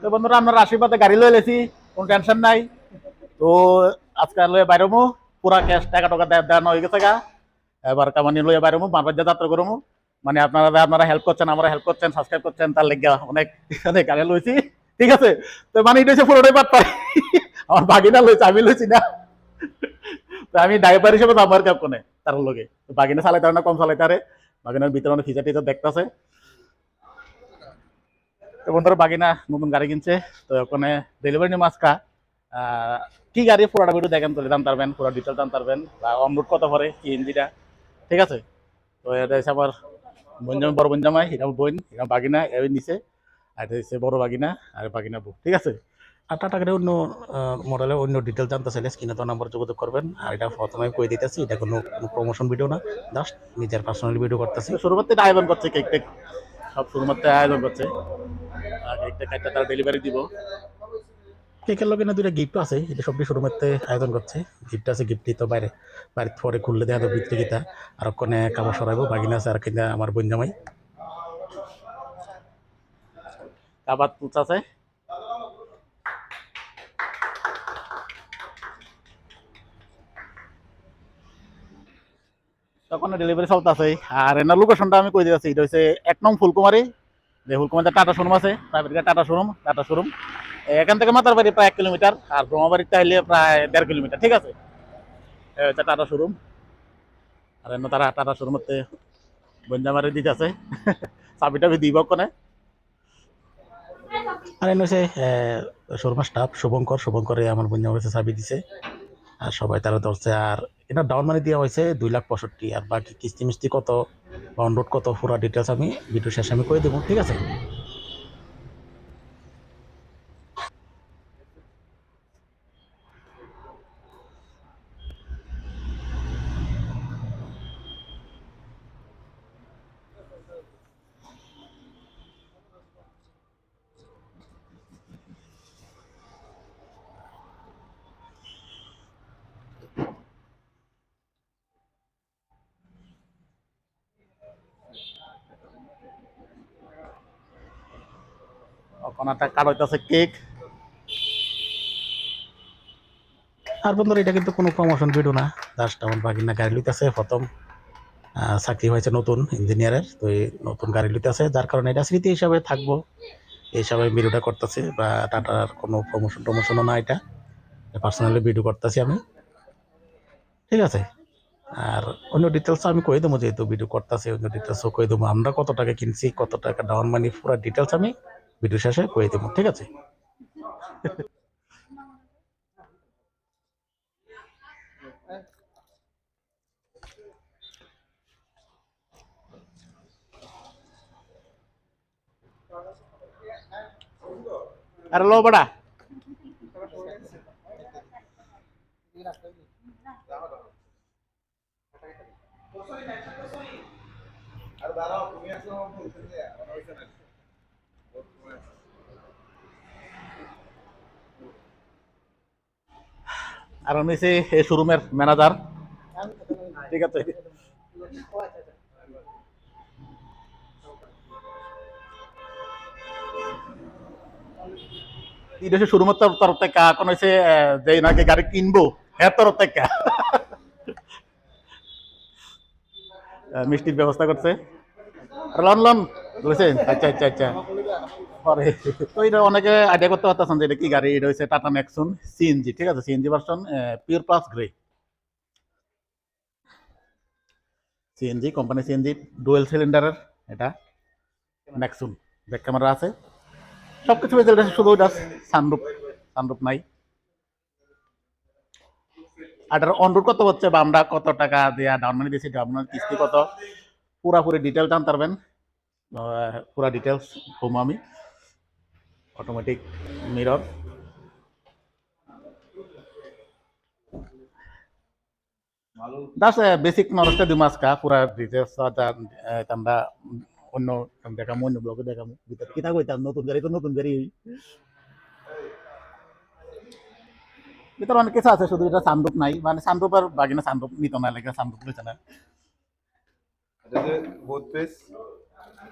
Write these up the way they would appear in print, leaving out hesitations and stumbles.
তো বন্ধুরা আপনার আশীর্বাদে গাড়ি লয়ে লেছি, কোনো টেনশন নাই। তো আজকে লয়ে বাইরমু, পুরা ক্যাশ টাকা টাকা দেওয়ানো হয়ে গেছে গা। এবার কামানি লয়ে বাইরমু, বারবার যাত্রা করমু। মানে আপনারা হেল্প করছেন, আমরা হেল্প করছেন, সাবস্ক্রাইব করছেন, তার লেগে অনেক অনেক গাড়ি লইছি। ঠিক আছে, তো মানে এটা হচ্ছে পুরোটাই বাদ পাই। আমার বাগিনা লইছে, আমি লইছি না। তো আমি ড্রাইভার হিসেবে যাবো আর কেউ কোনে তার লগে। বাগিনা চালাইতে না, কম চালাইতে আরে বাগিনার ভিতরে অনেক ফিচার টিচার দেখতেছে। তো বন্ধুরা বাগিনা নতুন গাড়ি কিনছে, তো ওখানে ডেলিভারি নিয়ে মাসকা কি গাড়ি পুরোটা ভিডিও দেখেন, তো জানতে পারবেন, পুরো ডিটেল জানতে পারবেন, বা অনরোড কত পরে কি ইঞ্জিটা। ঠিক আছে, তো এটা হচ্ছে আমার বঞ্জামাই, বড় বঞ্জামাই, এটা বোন, এটা বাগিনা এর নিচে, আর এটা হচ্ছে বড় বাগিনা, আর বাগিনা বউ। ঠিক আছে, আর টাটা গাড়ি অন্য মডেলের অন্য ডিটেল জানতে চাইলে স্ক্রিনে তো নাম্বার যোগাযোগ করবেন। আর এটা প্রথমে কই দিতেছি, এটা কোনো প্রমোশন ভিডিও না, জাস্ট নিজের পার্সোনাল ভিডিও করতেছি। শুরুতে আয়োজন করছে কেক টেক, সব শুরুতে আয়োজন করছে। কেক টেক একটা তারা ডেলিভারি দিব। কেকের লগে না দুইটা গিফট আছে, এটা সবটি শুরুতে আয়োজন করছে। গিফট আছে, গিফটই তো বাইরে বাড়ির পরে খুললে দেখা যাবে ভিতরে গীতা আর ওখানে কাপড় সরাইবো। বাগিনা আছে আর কিনা আমার বোন জামাই কাবাত পুচ আছে। তখন ডেলিভারি চলতেছে। আর এনার লোকেশনটা আমি কই দিয়েছি, এটা হচ্ছে 1 নং ফুলকুমারী, যে ফুলকুমারিতে টাটা শোরুম আছে, প্রাইভেট গাড়ি টাটা শোরুম। এখান থেকে মাতারবাড়ি প্রায় 1 কিলোমিটার, আর ব্রহ্মাবাড়িতে আইলে প্রায় 1.5 কিলোমিটার। ঠিক আছে, হচ্ছে টাটা শোরুম। আর এনে তারা টাটা শোরুমতে বঞ্জামারে দিতে আছে। চাবিটা দিব কোনে। আর এনে হচ্ছে শোরুমের স্টাফ শুভঙ্করে আমার বঞ্জামার চাবি দিছে, আর সবাই তারা ধরছে। আর এটা ডাউন মানি দেওয়া হয়েছে 2,65,000, আর বাকি কিস্তি মিস্তি কত বা অনরোড কত পুরো ডিটেলস আমি ভিডিও শেষে আমি করে দেবো। ঠিক আছে, ওখানে একটা কার্ড হইতেছে কেক। আর বন্ধুরা এটা কিন্তু কোনো প্রমোশন ভিডিও না, জাস্ট আমার বাগিনা গাড়ি লইতেছে, প্রথম চাকরি হয়েছে নতুন ইঞ্জিনিয়ারের, তো এই নতুন গাড়ি লইতেছে, যার কারণে এটা স্মৃতি হিসাবে থাকবো, এই হিসাবে ভিডিওটা করতেছি। বা টাটার কোনো প্রমোশনও না, এটা পার্সোনালি ভিডিও করতেছি আমি। ঠিক আছে, আর অন্য ডিটেলস আমি কই দেবো, যেহেতু ভিডিও করতেছি অন্য ডিটেলসও কই দেবো, আমরা কত টাকা কিনছি, কত টাকা ডাউন মানি, পুরো ডিটেলস আমি ভিডিও শেষে কই দেবো। ঠিক আছে, আরে লো বড়া আর আমি হচ্ছে এই শোরুমের ম্যানেজার। ঠিক আছে, এটা হচ্ছে শোরুমের তরফ থেকে, এখন হচ্ছে যে নাকি গাড়ি কিনবো হ্যাঁ তরফ থেকে মিষ্টির ব্যবস্থা করছে। লন লন বুঝছেন, আচ্ছা আচ্ছা আচ্ছা। পরে তো এটা অনেকে আইডিয়া করতে পারতেছেন যে এটা কি গাড়ি, এটা হচ্ছে টাটা নেক্সন সিএনজি। ঠিক আছে, CNG version, pure plus grey CNG, company CNG, dual সিলিন্ডারের এটা নেক্সন। ব্যাক ক্যামেরা আছে, সবকিছু ফেসিলিটি আছে, শুধু ওইটা সানরুফ সানরুফ নাই। আর অনরোড কত হচ্ছে, বা আমরা কত টাকা দেওয়া ডাউন মানি দিয়েছি, ডাউন মানি কিস্তি কত, পুরাপুরি ডিটেল জানতে পারবেন। পুরা ডিটেলস ঘুম আমি অটোমেটিক মিরর। জাস্ট বেসিক নলেজটা দিই আজকা, পুরা ডিটেলস আমরা অন্য দেখামো, অন্য ব্লগে দেখামো। ভিতরে কিতা কইতাম, নতুন গাড়ি তো নতুন গাড়ি, ভিতরে অনেক কিছু আছে, শুধু এটা সানরুফ নাই, মানে সানরুফ আর বাগিনা সানরুফ নিত না, লেগে সানরুফ লইছে না।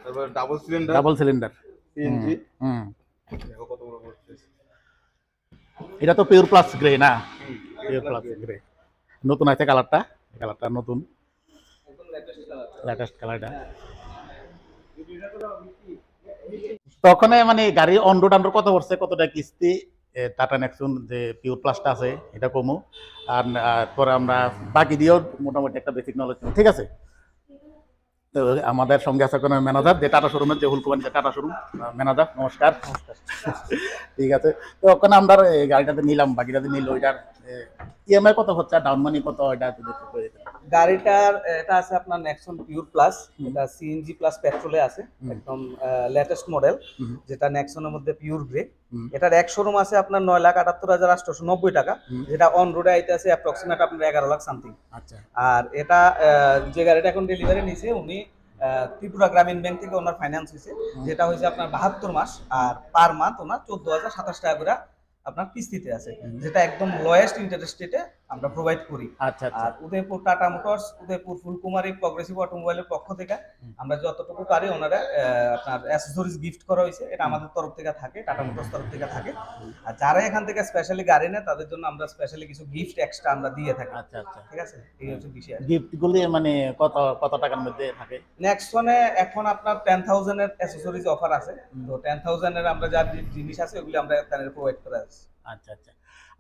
তারপর double cylinder double cylinder CNG. হুম। দেখো কত বড় এটা তো পিওর প্লাস গ্রে না, পিওর প্লাস গ্রে নতুন আছে কালারটা, কালারটা নতুন লেটেস্ট কালারটা। তখন মানে গাড়ি অন রোড আমরা কত পড়ছে, কতটা কিস্তি টাটা নেক্সন যে পিওর প্লাসটা আছে এটা কমু, আর পরে আমরা বাকি দিয়েও মোটামুটি একটা বেসিক নলেজ, ঠিক আছে। তো আমাদের সঙ্গে আছে কোনো ম্যানেজার, যে টাটা শোরুমের যে হুলকুমানি যে টাটা শোরুম ম্যানেজার, নমস্কার। ঠিক আছে, তো ওখানে আমরা এই গাড়িটাতে নিলাম, বাকিটাতে নিল, ওইটার ইএমআই কত হচ্ছে, ডাউন মানি কত, ওইটা যদি একটু করে দিতেন। গাড়িটার এটা আছে আপনার নেক্সন পিওর প্লাস, এটা সিএনজি প্লাস পেট্রোলে আছে, একদম লেটেস্ট মডেল, যেটা নেক্সনের মধ্যে পিওর গ্রে। এটার এক শোরুম আছে আপনার 9,78,890 টাকা, যেটা অন রোডে আইতে আছে অ্যাপ্রক্সিমেট আপনার 11 লাখ সামথিং। আচ্ছা, আর এটা যে গাড়িটা এখন ডেলিভারি নিছে উনি ত্রিপুরা গ্রামীণ ব্যাংক থেকে ওনার ফাইন্যান্স হয়েছে, যেটা হয়েছে আপনার 72 মাস, আর পার মান্থ ওনার 14,027 টাকা করে আপনার কিস্তিতে আছে, যেটা একদম লোয়েস্ট ইন্টারেস্ট রেটে আমরা প্রোভাইড করি। আচ্ছা, আর উদয়পুর টাটা মোটরস, উদয়পুর ফুলকুমারী প্রগ্রেসিভ অটোমোবাইলের পক্ষ থেকে আমরা যতটুকু পারি ওনারা আপনার অ্যাসেসরিজ গিফট করা হয়েছে, এটা আমাদের তরফ থেকে থাকে, টাটা মোটরস তরফ থেকে থাকে। আর যারা এখান থেকে স্পেশালি গাড়ি নেয় তাদের জন্য আমরা স্পেশালি কিছু গিফট এক্সট্রা আমরা দিয়ে থাকি। আচ্ছা, আচ্ছা, ঠিক আছে, এই হচ্ছে বিষয়। গিফট গুলি মানে কত কত টাকার মধ্যে থাকে? নেক্সটনে এখন আপনার 10,000 এর অ্যাসেসরিজ অফার আছে, তো 10,000 এর আমরা যা জিনিস আছে ওগুলো আমরা তাদের প্রোভাইড করে আছি। আচ্ছা, আচ্ছা।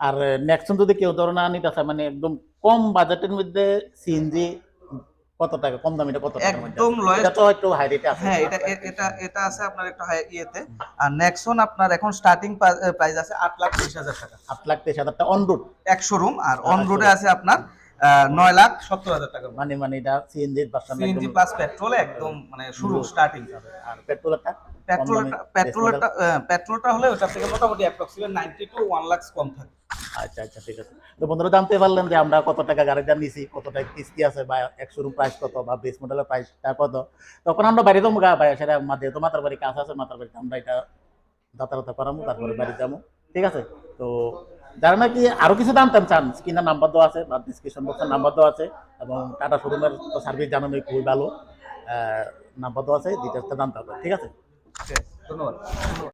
আর নেক্সন যদি কেউ ধরো না নিতে চায়, মানে একদম কম বাজেটের মধ্যে সিএনজি কত টাকা, কম দামিটা কত টাকার মধ্যে? একদম এটা লোয়েস্ট তো একটু হাই রেটে আছে। হ্যাঁ, এটা আছে আপনার একটু হাই ইয়েতে। আর নেক্সন আপনার এখন স্টার্টিং প্রাইস আছে 8,30,000 টাকা, 8,30,000 টাকা অন রোড এক শোরুম। আর অন রোডে আছে আপনার 9,70,000 টাকা। মানে এটা সিএনজি ভার্সন, সিএনজি প্লাস পেট্রোলে একদম মানে শুরু স্টার্টিং। আর পেট্রোলটা পেট্রোলটা হলে ওটা থেকে মোটামুটি অ্যাপ্রক্সিমেট 90 টু 1 লাখ কম থাকে। আচ্ছা, আচ্ছা, ঠিক আছে। তো বন্ধুরা জানতে পারলেন যে আমরা কত টাকা গাড়িটা নিছি, কত টাকা কিস্তি আছে, বা এক শোরুম প্রাইস কত, বা বেস মডেলের প্রাইসটা কত। তখন আমরা বাড়ি যাবো গা ভাই, সেটা যেহেতু মাতার বাড়ি কাজ আছে, মাতার বাড়িতে আমরা এটা যাতায়াত করাবো, তারপরে বাড়ি যাবো, ঠিক আছে। তো যারা নাকি আরো কিছু জানতে চান, স্ক্রিনে নাম্বার দেওয়া আছে বা ডিসক্রিপশন বক্সের নাম্বার দেওয়া আছে, এবং টাটা শোরুমের তো সার্ভিস জানানোই খুবই ভালো, নাম্বার দেওয়া আছে, ডিটেলসটা জানতে হবে, ঠিক আছে। ধন্যবাদ।